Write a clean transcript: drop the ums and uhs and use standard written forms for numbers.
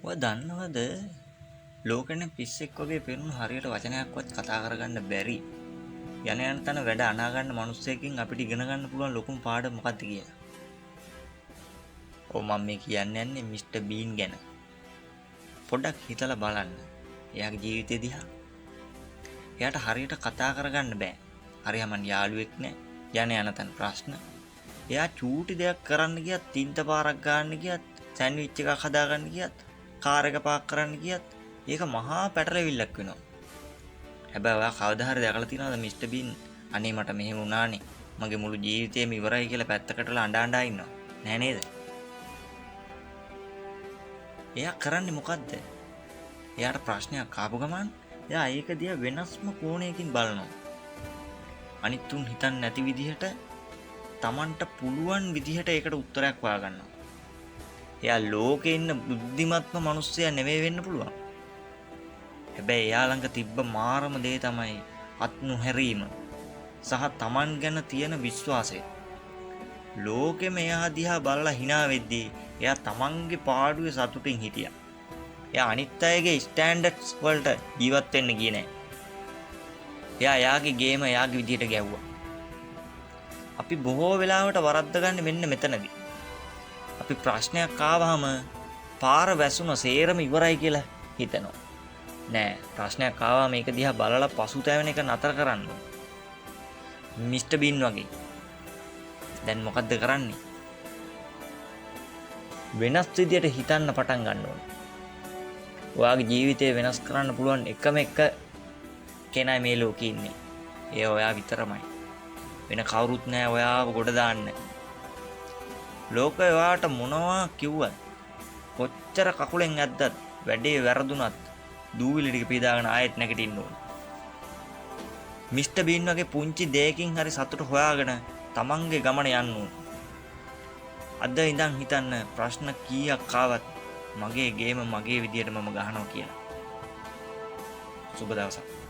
ඔය දන්නවද ලෝකෙනේ පිස්සෙක් වගේ පෙනුණු හරියට වචනයක්වත් කතා කරගන්න බැරි යන යන තන වැඩ අනා ගන්න මිනිස්සෙකින් අපිට ඉගෙන ගන්න පුළුවන් ලොකුම පාඩම මොකක්ද කියලා. ඔව් මම මේ කියන්නේ මිස්ටර් බීන් ගැන. පොඩ්ඩක් හිතලා බලන්න. එයාගේ ජීවිතය දිහා. එයාට හරියට කතා කරගන්න බෑ. හරියම යාළුවෙක් නෑ. යන යන තන ප්‍රශ්න. එයා චූටි දෙයක් කරන්න ගියත්, තින්ත පාරක් ගන්න ගියත්, සෑන්ඩ්විච් එකක් හදාගන්න ගියත්, කාර් එක පාක් කරන්න ගියත් ඒක මහා පැටලවිල්ලක් වෙනවා. හැබැයි ඔයා කවදා හරි දැකලා තියෙනවද මිස්ටර් බීන් අනේ මට මෙහෙම වුණානේ මගේ මුළු ජීවිතේම ඉවරයි කියලා පැත්තකටලා අඬ ඉන්නවා නෑ නේද? එයා කරන්නේ මොකද්ද? එයාට ප්‍රශ්නයක් ආපු ගමන් එයා ඒක දිහා වෙනස්ම කෝණයකින් බලනවා. අනිත් උන් හිතන්නේ නැති විදිහට Tamanට පුළුවන් විදිහට ඒකට උත්තරයක් හොයාගන්නවා. එයා ලෝකේ ඉන්න බුද්ධිමත්ම මිනිස්සයා නෙවෙයි වෙන්න පුළුවන්. හැබැයි එයා ළඟ තිබ්බ මාරම දේ තමයි අත් නොහැරීම සහ Taman ගැන තියෙන විශ්වාසය. ලෝකෙම එයා දිහා බලලා hina වෙද්දී එයා Tamanගේ පාඩුවේ සතුටින් හිටියා. එයා අනිත් අයගේ ස්ටෑන්ඩඩ්ස් වලට ජීවත් වෙන්න ගියේ නෑ. එයා එයාගේ ගේම එයාගේ විදිහට ගැව්වා. අපි බොහෝ වෙලාවට වරද්දගන්නේ මෙන්න මෙතනදී. අපි ප්‍රශ්නයක් ආවහම පාර වැසුන සේරම ඉවරයි කියලා හිතනවා. නෑ ප්‍රශ්නයක් ආවා මේක දිහා බලලා පසුතැවෙන එක නතර කරන්න ඕන. මිස්ටර් බීන් වගේ. දැන් මොකද්ද කරන්නේ? වෙනස් විදියට හිතන්න පටන් ගන්න ඕන. ඔයාගේ ජීවිතය වෙනස් කරන්න පුළුවන් එකම එක කෙනා මේ ලෝකේ ඉන්නේ. ඒ ඔයා විතරමයි. වෙන කවුරුත් නෑ ඔයාව ගොඩ දාන්න. ලෝකය ඔයාට මොනවා කිව්වත් කොච්චර කකුලෙන් ඇද්දත් වැඩේ වැරදුනත් දූවිලි ටික පීදාගෙන ආයෙත් නැගිටින්න ඕන. මිස්ටර් බීන් වගේ පුංචි දෙයකින් හරි සතුට හොයාගෙන තමන්ගේ ගමන යන්න ඕන. අද ඉඳන් හිතන්න ප්‍රශ්න කීයක් ආවත් මගේ ගේම මගේ විදියට මම ගහනවා කියලා. සුබ දවසක්.